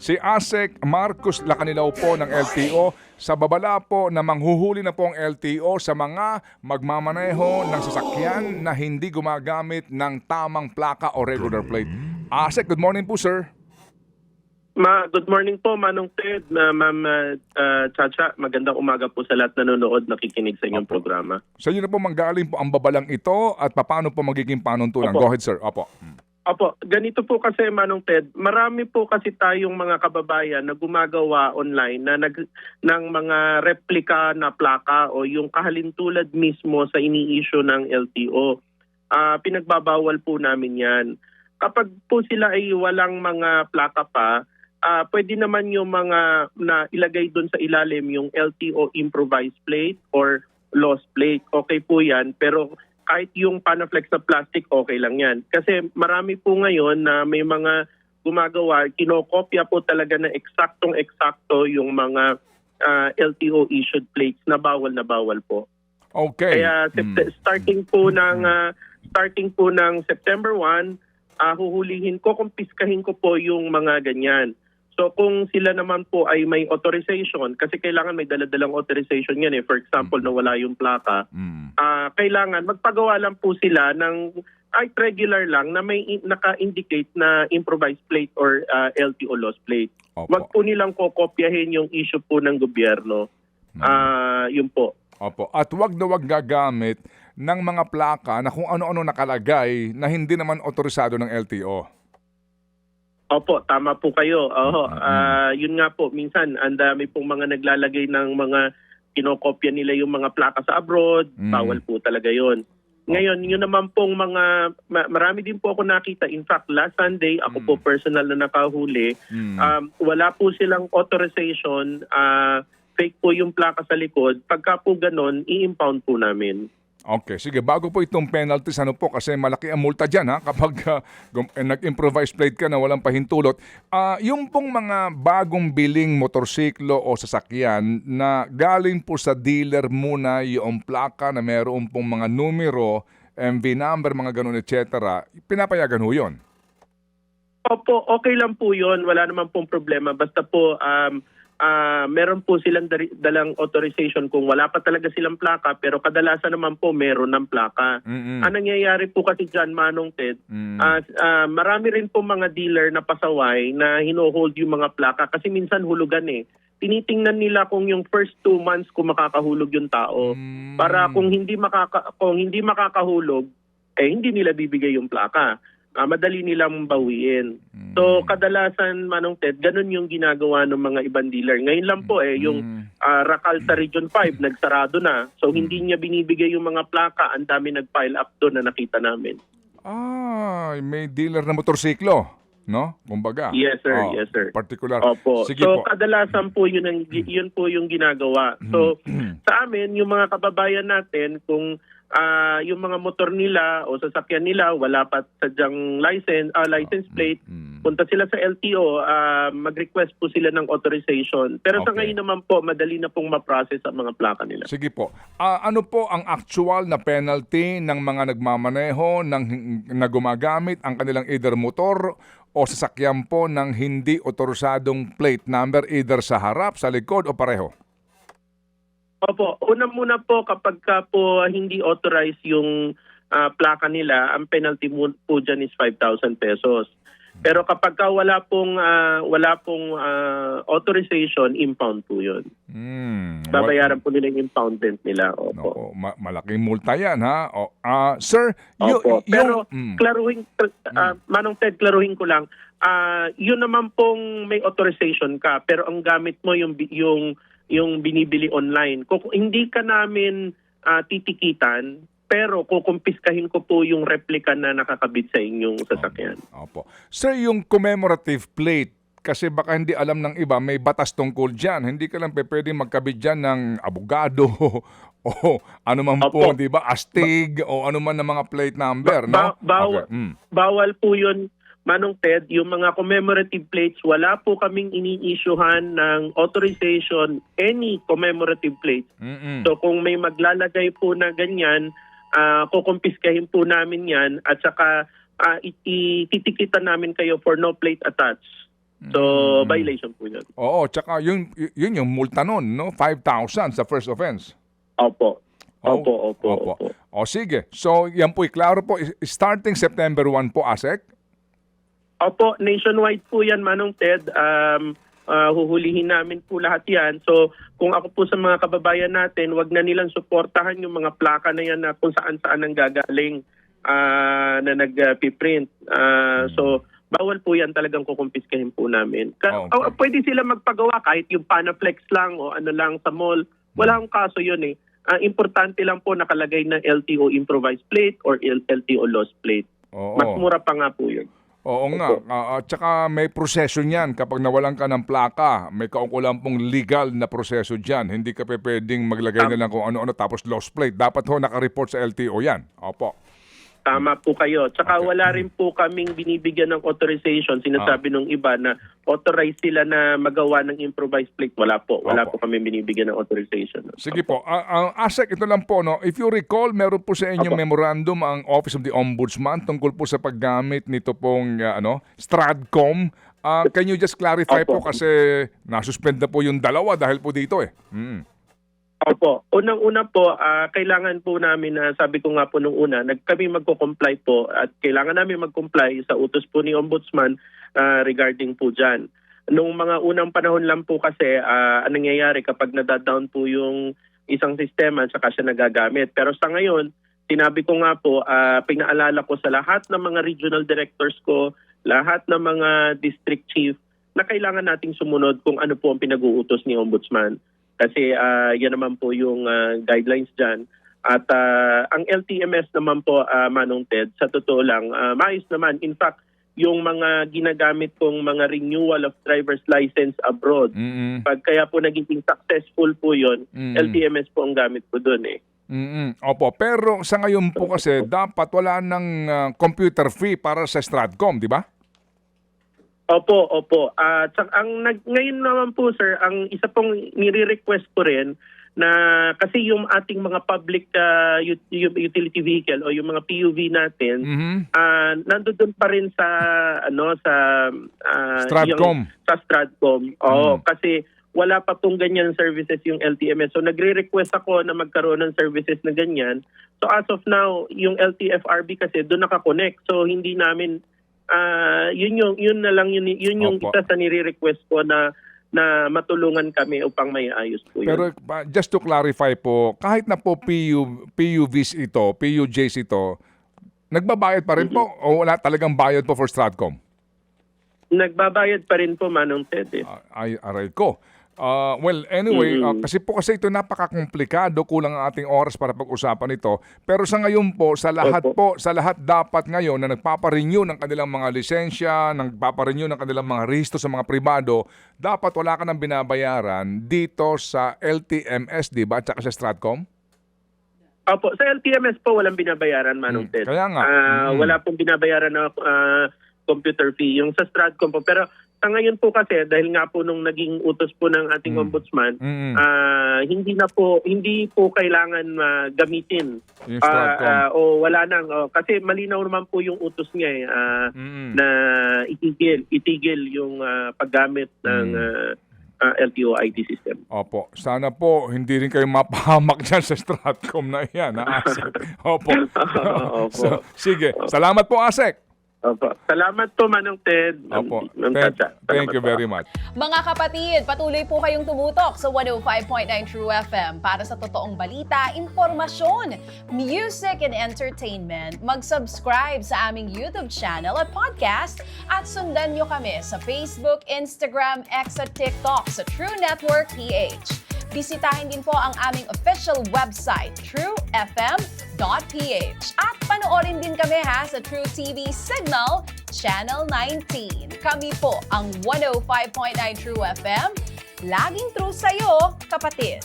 Si ASEC Marcos Lacanilao po ng LTO sa babala po na manghuhuli na po ang LTO sa mga magmamaneho ng sasakyan na hindi gumagamit ng tamang plaka o regular plate. ASEC, good morning po, sir. Good morning po, Manong Ted, Ma'am Chacha. Magandang umaga po sa lahat nanonood, nakikinig sa inyong programa. Sa inyo na po manggaling po ang babalang ito at paano po magiging panuntunan? Opo. Go ahead, sir. Opo. Opo, ganito po kasi, Manong Ted, marami po kasi tayong mga kababayan na gumagawa online na ng mga replika na plaka o yung kahalintulad mismo sa ini-issue ng LTO. Pinagbabawal po namin yan. Kapag po sila ay walang mga plaka pa, pwede naman yung mga na ilagay doon sa ilalim yung LTO improvised plate or lost plate. Okay po yan, pero kahit yung Panaflex na plastic, okay lang yan. Kasi marami po ngayon na may mga gumagawa, kinokopya po talaga na eksaktong-eksakto yung mga LTO issued plates na bawal po. Okay. Kaya starting po ng September 1, huhulihin ko, kumpiskahin ko po yung mga ganyan. So kung sila naman po ay may authorization, kasi kailangan may daladalang authorization yan For example, na wala yung plaka, kailangan magpagawa lang po sila ng regular lang na may naka-indicate na improvised plate or LTO lost plate. Opo. Wag po nilang kokopyahin yung issue po ng gobyerno. Yun po. Opo. At wag na wag gagamit ng mga plaka na kung ano-ano nakalagay na hindi naman otorisado ng LTO. Opo, tama po kayo. Yun nga po, minsan ang dami pong mga naglalagay ng mga kinokopya nila yung mga plaka sa abroad, bawal po talaga yun. Ngayon, yun naman pong marami din po ako nakita. In fact, last Sunday, ako po personal na nakahuli. Wala po silang authorization, fake po yung plaka sa likod. Pagka po ganon, i-impound po namin. Okay, sige. Bago po itong penalties, po, kasi malaki ang multa dyan, kapag nag-improvise plate ka na walang pahintulot. Yung pong mga bagong biling motorsiklo o sasakyan na galing po sa dealer muna yung plaka na meron pong mga numero, MV number, mga ganun, etc., pinapayagan ho yun? Opo, okay lang po yun. Wala naman pong problema. Basta po, meron po silang dalang authorization kung wala pa talaga silang plaka, pero kadalasan naman po meron ng plaka. Ang nangyayari po kasi dyan, Manong Ted, marami rin po mga dealer na pasaway na hinohold yung mga plaka kasi minsan hulugan Tinitingnan nila kung yung first 2 months kung makakahulog yung tao. Para kung hindi makakahulog, hindi nila bibigay yung plaka. Madali nilang bawiin. So kadalasan, Manong Ted, ganun yung ginagawa ng mga ibang dealer. Ngayon lang po yung Racal sa Region 5 nagsarado na. So hindi niya binibigay yung mga plaka. Ang dami nag-pile up doon na nakita namin. May dealer na motorsiklo, no? Kumbaga. Yes, sir. Yes, sir. Particular. Opo. Sige so po. kadalasan po yun po yung ginagawa. So sa amin, yung mga kababayan natin, kung yung mga motor nila o sasakyan nila wala pa sadyang license plate, punta sila sa LTO, mag-request po sila ng authorization. Pero sa ngayon naman po, madali na pong ma-process ang mga plaka nila. Sige po. Ano po ang actual na penalty ng mga nagmamaneho na gumagamit ang kanilang either motor o sasakyan po ng hindi otorisadong plate number either sa harap, sa likod o pareho? Opo, una muna po kapag po hindi authorized yung plaka nila, ang penalty po dyan is 5,000 pesos. Pero kapag wala pong authorization, impound po yun. Babayaran po nila yung impoundment nila. Opo. Malaking multa yan, ha? Sir, Opo. Pero Manong Ted, klaruhin ko lang. Yun naman pong may authorization ka, pero ang gamit mo yung binibili online. Kung hindi ka namin titikitan, pero kukumpiskahin ko po yung replica na nakakabit sa inyong sasakyan. Opo. Sir, yung commemorative plate, kasi baka hindi alam ng iba, may batas tungkol dyan. Hindi ka lang pwede magkabit dyan ng abogado o ano man po, di ba? Astig o ano man ng mga plate number, no? Bawal po yun, Manong Ted, yung mga commemorative plates, wala po kaming ini-issuehan ng authorization, any commemorative plates. So kung may maglalagay po na ganyan, kukumpiskahin po namin yan at saka ititikitan namin kayo for no plate attached. So, violation po yun. Oo, tsaka yun yung multa nun, no? 5,000 sa first offense. Opo. Oh, Opo. O sige. So, yan po, klaro po, starting September 1 po, ASEC? Opo, nationwide po yan, Manong Ted. Huhulihin namin po lahat yan. So, kung ako po sa mga kababayan natin, wag na nilang suportahan yung mga plaka na yan na kung saan-saan ang gagaling na nag-print. So, bawal po yan, talagang kukumpiskahin po namin. Okay. Pwede sila magpagawa kahit yung Panaflex lang o ano lang sa mall. Wala akong kaso yun eh. Importante lang po nakalagay na LTO improvised plate or LTO lost plate. Oo. Mas mura pa nga po yun. Oo nga. At saka may proseso niyan. Kapag nawalan ka ng plaka, may kaukulan pong legal na proseso dyan. Hindi ka pwedeng maglagay na lang kung ano-ano tapos lost plate. Dapat ho nakareport sa LTO yan. Opo. Tama po kayo. Tsaka Okay. wala rin po kaming binibigyan ng authorization. Sinasabi nung iba na authorized sila na magawa ng improvised plate. Wala po. Wala Opo. po kami binibigyan ng authorization. Sige po. ASEC, ito lang po, no? If you recall, meron po sa inyong Opo. memorandum ang Office of the Ombudsman tungkol po sa paggamit nito pong Stradcom. Can you just clarify po Opo. kasi nasuspend na po yung dalawa dahil po dito eh. Opo. Unang-una po, kailangan po namin, sabi ko nga po nung una, kami magko-comply po at kailangan namin mag-comply sa utos po ni Ombudsman regarding po dyan. Nung mga unang panahon lang po kasi, anong nangyayari kapag nadadown po yung isang sistema at saka siya nagagamit. Pero sa ngayon, sinabi ko nga po, pinaalala ko sa lahat ng mga regional directors ko, lahat ng mga district chief, na kailangan nating sumunod kung ano po ang pinag-uutos ni Ombudsman. Kasi yan naman po yung guidelines dyan. At ang LTMS naman po, Manong Ted, sa totoo lang, maayos naman. In fact, yung mga ginagamit kong mga renewal of driver's license abroad, pag kaya po naging successful po yun, LTMS po ang gamit po doon eh. Opo, pero sa ngayon po kasi dapat wala ng computer fee para sa Stradcom, di ba? Opo. Ngayon naman po sir, ang isa pong nire-request ko rin na kasi yung ating mga public utility vehicle o yung mga PUV natin, nandoon pa rin sa Stradcom. Sa Stradcom. Kasi wala pa pong ganyan services yung LTMS. So nagre-request ako na magkaroon ng services na ganyan. So as of now, yung LTFRB kasi doon nakakonect. So hindi namin yun yung Opo. isa sa nire-request ko na matulungan kami upang may ayos po yun. Pero just to clarify po, kahit na po PUVs ito, PUJs ito, nagbabayad pa rin po o wala talagang bayad po for Stradcom? Nagbabayad pa rin po, Manong Ted. Ay, aray ko. Well, anyway, kasi ito napakakomplikado, kulang ang ating oras para pag-usapan ito. Pero sa ngayon po, sa lahat dapat ngayon na nagpaparenew ng kanilang mga lisensya, nagpaparenew ng kanilang mga rehistro sa mga pribado, dapat wala ka nang binabayaran dito sa LTMS, di ba? At saka sa Stradcom? Opo, sa LTMS po walang binabayaran, Manong Ted. Kaya nga. Wala pong binabayaran na computer fee. Yung sa Stradcom po. Pero sa ngayon po kasi, dahil nga po nung naging utos po ng ating ombudsman, hindi po kailangan gamitin. Yung Stradcom. O wala nang. Kasi malinaw naman po yung utos niya na itigil yung paggamit ng LTO IT system. Opo. Sana po hindi rin kayo mapahamak dyan sa Stradcom na yan. Opo. So, sige. Salamat po, ASEC. Opo. Salamat po, Manong Ted. Opo. Chacha. Thank you Salamat po. very much. Mga kapatid, patuloy po kayong tumutok sa 105.9 True FM para sa totoong balita, impormasyon, music and entertainment. Mag-subscribe sa aming YouTube channel at podcast at sundan nyo kami sa Facebook, Instagram, X at TikTok sa True Network PH. Bisitahin din po ang aming official website, truefm.ph. At panoorin din kami sa True TV Signal, Channel 19. Kami po ang 105.9 True FM. Laging true sa'yo, kapatid.